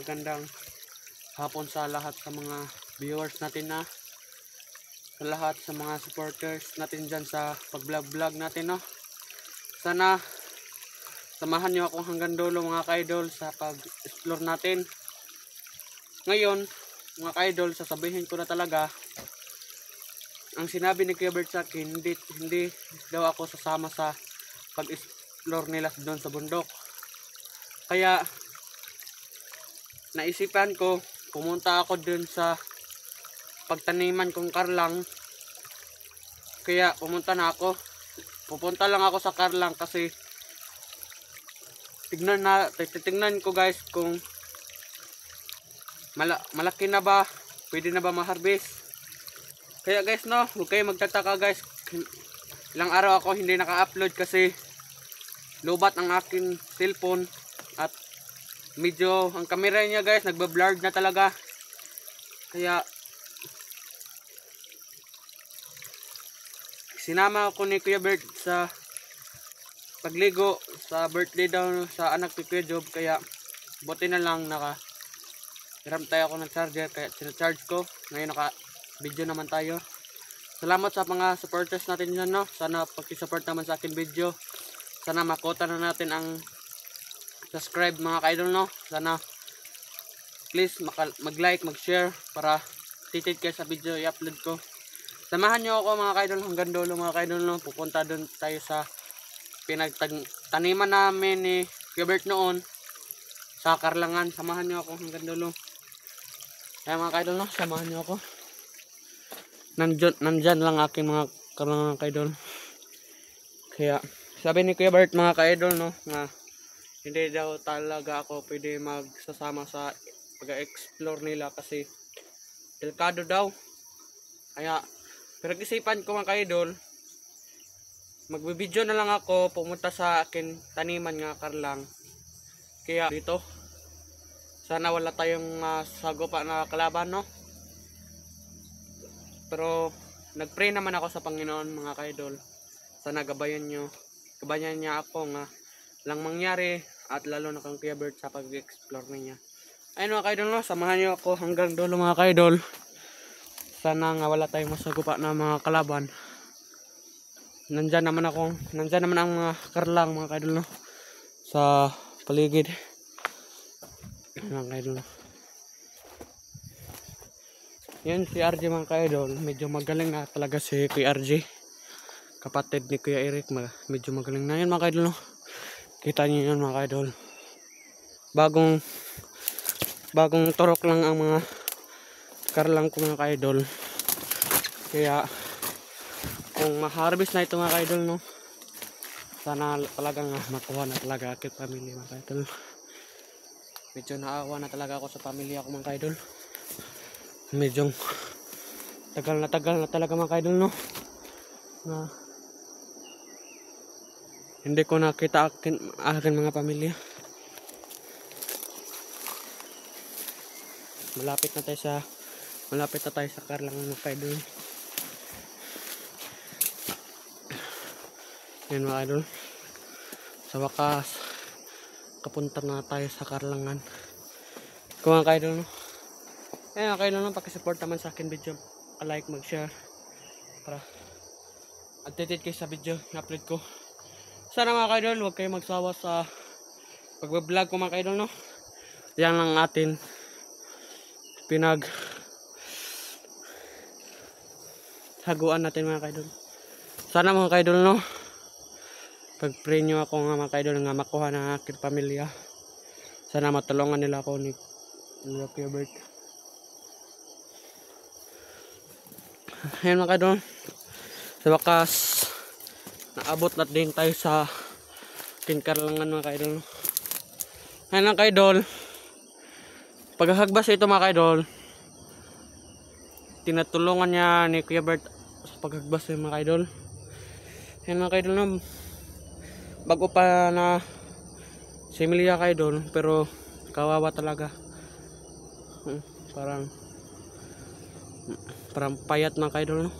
magandang hapon sa lahat sa mga viewers natin na, sa lahat sa mga supporters natin dyan sa pag-vlog natin, no. Sana samahan nyo ako hanggang dulo mga ka-idol sa pag-explore natin. Ngayon mga ka-idol, sasabihin ko na talaga ang sinabi ni Kuya Bert sa akin, hindi daw ako sasama sa pag-explore nila doon sa bundok. Kaya naisipan ko, pumunta ako dun sa pagtaniman kong karlang. Kaya pupunta lang ako sa karlang kasi titignan ko guys kung malaki na ba, pwede na ba ma-harvest. Kaya guys, no, huwag kayo magtataka guys, ilang araw ako hindi naka-upload kasi lubat ang aking cellphone at medyo ang camera niya guys nagba-blurred na talaga. Kaya sinama ako ni Kuya Bert sa pagligo sa birthday daw sa anak ni Kuya Job. Kaya buti na lang hiram tayo ako ng charger, kaya sinacharge ko. Ngayon naka-video naman tayo. Salamat sa mga supporters natin dyan, no. Sana pag-support naman sa akin video. Sana makota na natin ang subscribe mga ka-idol, no. Sana please mag-like, mag-share para titit kayo sa video i-upload ko. Samahan nyo ako mga ka-idol hanggang dulo mga ka-idol, no. Pupunta doon tayo sa pinagtaniman namin ni Kuya Bert noon sa karlangan. Samahan nyo ako hanggang dulo. Kaya mga ka-idol, no, samahan nyo ako. Nandyan lang aking mga karlangan ka-idol. Kaya sabi ni Kuya Bert mga ka-idol, no, na hindi daw talaga ako pwede magsasama sa pag-explore nila kasi delikado daw. Kaya pinag-isipan ko mga ka-idol, magbibideo na lang ako pumunta sa akin taniman nga karlang. Kaya dito sana wala tayong sagopa na kalaban, no. Pero nagpray naman ako sa Panginoon mga ka-idol. Sana gabayan niya ako nga lang mangyari at lalo na kang Kuya Bert sa pag-explore niya. Ayun mga ka-idol, no, samahan niyo ako hanggang dulo mga ka-idol. Sana nga wala tayong masagupa na mga kalaban. Nandyan naman ang mga karlang mga ka-idol, no, sa paligid. Mga ka-idol, no. Yan si RJ mga ka-idol, medyo magaling na talaga si Kuya RJ. Kapatid ni Kuya Eric, medyo magaling na yan mga ka-idol, no. Kita niyo yan mga ka-idol. Bagong turok lang ang mga karlang ko mga ka-idol. Kaya kung ma-harvest na ito mga ka-idol, no, sana talagang makuha na talaga aking pamilya mga ka-idol. Medyo naawa na talaga ako sa pamilya ko mga ka-idol. Medyo tagal na talaga mga ka-idol, no, na hindi ko nakita akin mga pamilya. Malapit na tayo sa karlang mga ka-idol. Yan mga idol, sa wakas kapunta na tayo sa karlangan. Kung mga ka-idol, no, ayan mga ka-idol, no, pakisupport naman sa akin video, like, mag-share para updated kayo sa video na upload ko. Sana mga ka-idol, huwag kayo magsawa sa pag-vlog ko mga ka-idol, no. Yan lang natin haguan natin mga ka-idol. Sana mga ka-idol, no, pag-pray nyo ako nga mga ka-idol nga makuha ng aking pamilya. Sana matulungan nila ako ni Kuya Bert. Ayan mga ka-idol, sa wakas naabot na din tayo sa kinkarlangan mga ka-idol. Ayan mga ka-idol, paghahagbas ito mga ka-idol, tinatulungan niya ni Kuya Bert sa paghagbas mga ka-idol. Ayan mga ka-idol, no, bago pa na similya ka-idol, pero kawawa talaga. Parang payat mga ka-idol, no.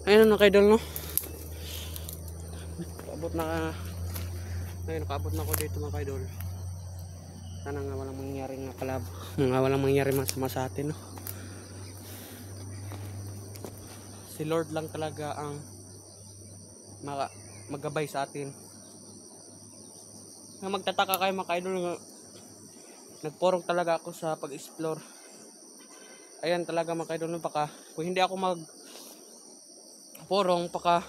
Ayun mga ka-idol, no, nakaabot na ako dito mga ka-idol. Sana nga walang mangyari nga walang mangyari masama sa atin, no? Si Lord lang talaga ang maggabay sa atin. Nga magtataka kayo mga idol, nagporong talaga ako sa pag-explore. Ayan talaga mga idol, baka kung hindi ako magporong, baka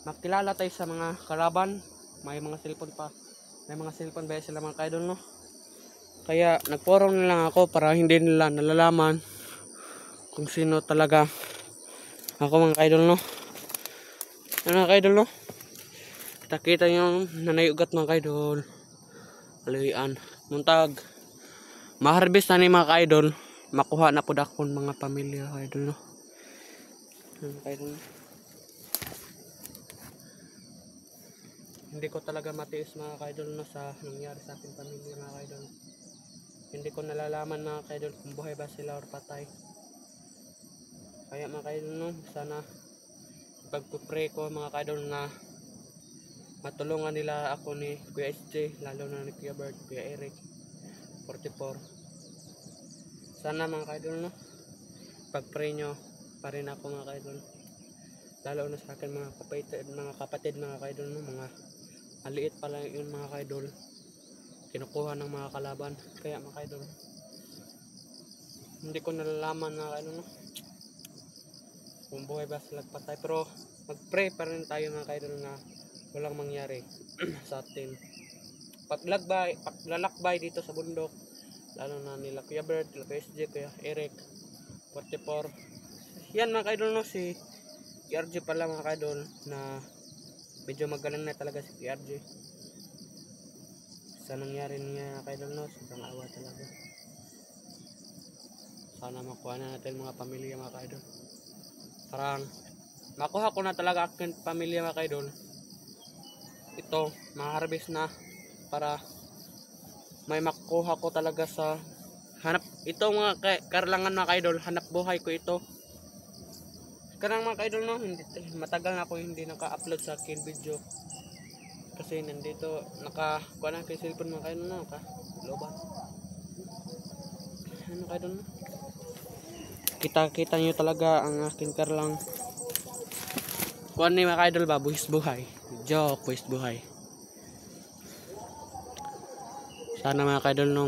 makilala tayo sa mga kalaban. May mga cellphone pa. May mga cellphone ba sila mga idol, no? Kaya nagporong na lang ako para hindi nila nalalaman kung sino talaga ako mga idol, no? Ano mga idol, no? Kita yung nanayugat mga idol. Aluyan. Muntag maharbis na ni mga idol. Makuha na po dakon mga pamilya idol, no? Mga idol, no? Hindi ko talaga matiis mga idol, no, sa nangyari sa aking pamilya mga idol. Hindi ko nalalaman mga idol kung buhay ba sila or patay. Kaya mga idol, no, sana pagpupray ko mga idol na matulungan nila ako ni Kuya SJ, lalo na ni Kuya Bert, Kuya Eric 44. Sana mga idol, no, pagpray nyo pa rin ako mga idol, lalo na sa akin mga kapatid mga idol, no, mga maliit pa lang yun mga idol, kinukuha ng mga kalaban. Kaya mga idol, hindi ko nalalaman mga idol, no, kung buhay ba sila patay, pero magpray pa rin tayo mga idol na walang mangyari sa atin. Paglalakbay dito sa bundok, lalo na nila Kuya Bert, Kuya SJ, Kuya Eric 44. Yan mga idol, no, si RJ pala mga idol, na medyo magaling na talaga si RJ sa nangyari niya mga idol, no. Sobrang awa talaga. Sana makuha na natin mga pamilya mga idol. Parang makuha ko na talaga aking pamilya mga idol. Ito, ma-harvest na para may makuha ko talaga sa hanap. Ito mga karlangan mga idol, hanap buhay ko ito. Karang mga idol, no, matagal na ako hindi naka-upload sa akin video. Kasi nandito, nakakuha na kay cellphone mga idol, no, naka-loban. Ano mga idol, no? Kita nyo talaga ang aking karlang. Kuha ni mga idol ba, buhis buhay. Joke, buhis buhay. Sana mga idol, no,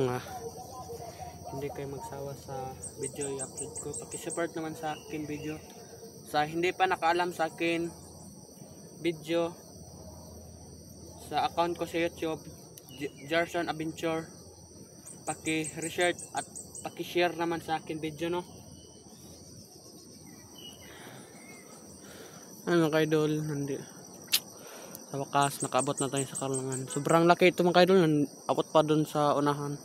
hindi kayo magsawa sa video i-upload ko. Paki-support naman sa akin video. Sa hindi pa nakaalam sa akin video, sa account ko sa YouTube, Gerson Adventure, paki-research at paki-share naman sa akin video, no. Ano mga idol, hindi. Sa wakas, nakaabot na tayo sa karlangan. Sobrang laki ito mga idol, abot pa dun sa unahan.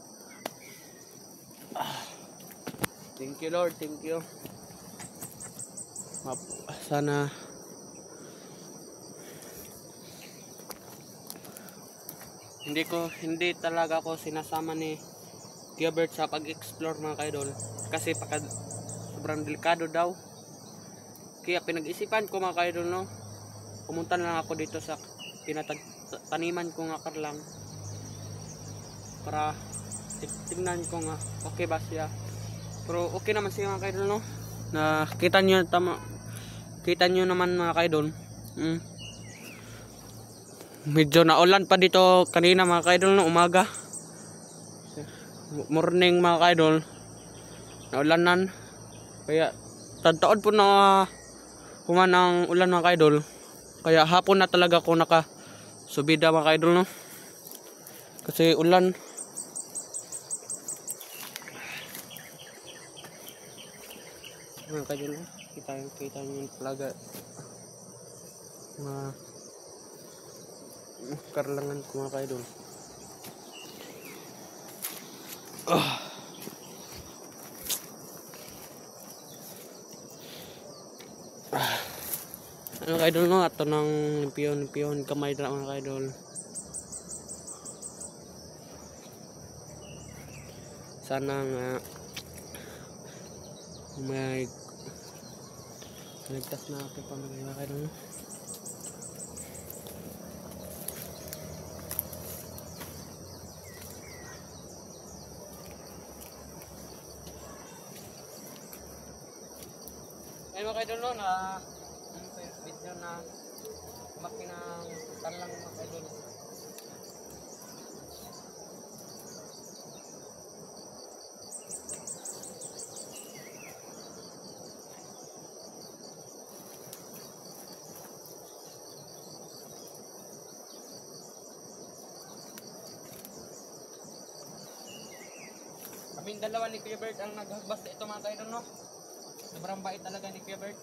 Thank you Lord, thank you. Sana hindi talaga ako sinasama ni Kuya Bert sa pag-explore mga idol, kasi sobrang delikado daw. Kaya pinag-isipan ko mga idol, no, pumunta na lang ako dito sa taniman ko nga karlang para tingnan ko nga okay ba siya. Pero okay naman siya mga idol, no. Kita nyo naman mga idol. Medyo naulan pa dito kanina mga idol, no, umaga. Morning mga idol, naulanan. Kaya taon po na human ang ulan mga idol. Kaya hapon na talaga ako nakasubida mga idol, no. Kasi ulan. Mga idol, no, kita nyo talaga mga karlangan ko mga idol. Ano mga idol, no, ato ng limpiyon kamay na mga idol. Sana nga may ligtas na ating pamilya mga idol, no. Ayun mga kaidol no, na ano pa yung video na makinang talang mga kaidol. Kaming dalawa ni Kuya Bert ang naghagbas ito mga kaidol no. Sobrang bait talaga ni Kuya Bert.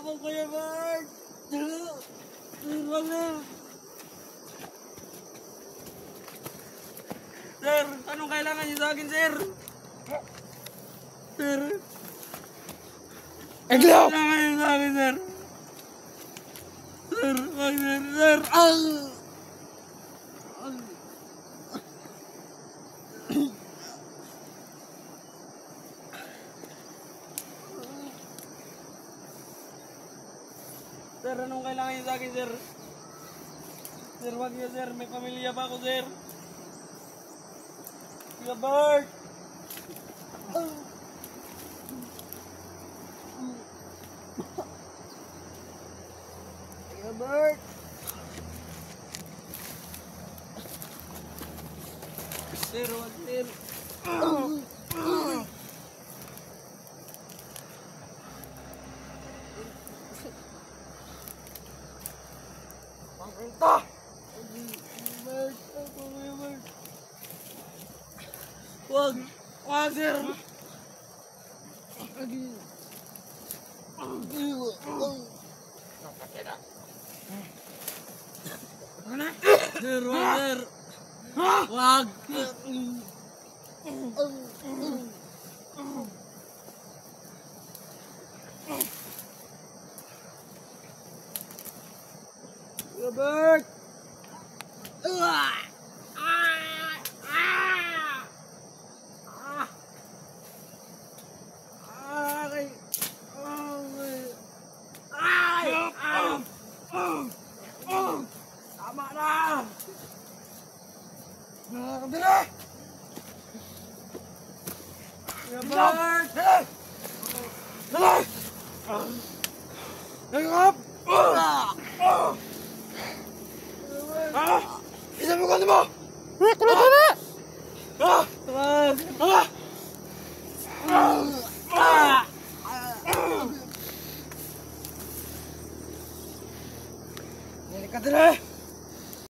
ako, Kuya Bert! Wag na! Sir, anong kailangan niyo sa akin, sir? Sir? Eglaw! Anong kailangan niyo sa akin, sir? Sir, wag na, sir! Sir, anong kailangan niyo sa akin, sir? Sir, wag niyo, sir. May pamilya pa ako, sir. Kuya Bert! Kuya Bert! Sir, wag, sir. Pangkita! Bert, ako, Kuya Bert. Wag! Wag, sir! Sir, wag, sir! Wag! Robert! Tama na! Nakakabili! Robert! Dali! Dali! Nagkakap! Isa mo kano mo! Kulot na! Wag! Dali ka dali!